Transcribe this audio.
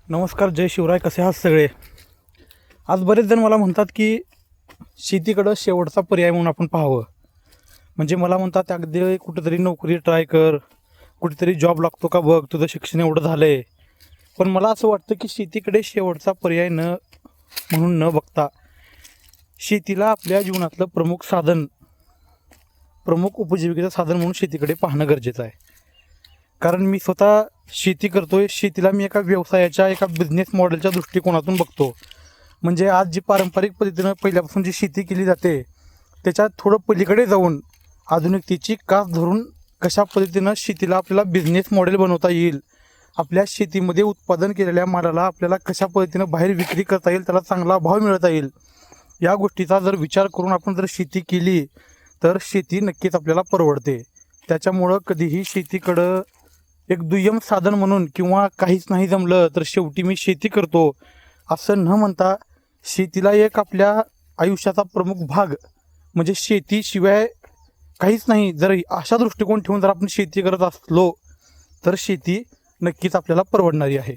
नमस्कार, जय शिवराय. कसे आहात सगळे? आज बरेच जण मला म्हणतात की शेतीकडं शेवटचा पर्याय म्हणून आपण पाहावं. म्हणजे मला म्हणतात अगदी कुठेतरी नोकरी ट्राय कर, कुठेतरी जॉब लागतो का बघ, तुझं शिक्षण एवढं झालं आहे. पण मला असं वाटतं की शेतीकडे शेवटचा पर्याय म्हणून न बघता शेतीला आपल्या जीवनातलं प्रमुख उपजीविकेचं साधन म्हणून शेतीकडे पाहणं गरजेचं आहे. कारण मी स्वतः शेती करतोय. शेतीला मी एका व्यवसायाच्या, एका बिझनेस मॉडेलच्या दृष्टिकोनातून बघतो. म्हणजे आज जी पारंपरिक पद्धतीनं पहिल्यापासून जी शेती केली जाते त्याच्यात थोडं पलीकडे जाऊन आधुनिकतेची कास धरून कशा पद्धतीनं शेतीला आपल्याला बिझनेस मॉडेल बनवता येईल, आपल्या शेतीमध्ये उत्पादन केलेल्या मालाला आपल्याला कशा पद्धतीनं बाहेर विक्री करता येईल, त्याला चांगला भाव मिळवता येईल, या गोष्टीचा जर विचार करून आपण जर शेती केली तर शेती नक्कीच आपल्याला परवडते. त्याच्यामुळं कधीही शेतीकडं एक दुय्यम साधन म्हणून किंवा काहीच नाही जमलं तर शेवटी मी शेती करतो असं न म्हणता शेतीला एक आपल्या आयुष्याचा प्रमुख भाग म्हणजे शेतीशिवाय काहीच नाही, जर अशा दृष्टिकोन ठेवून जर आपण शेती करत असलो तर शेती नक्कीच आपल्याला परवडणारी आहे.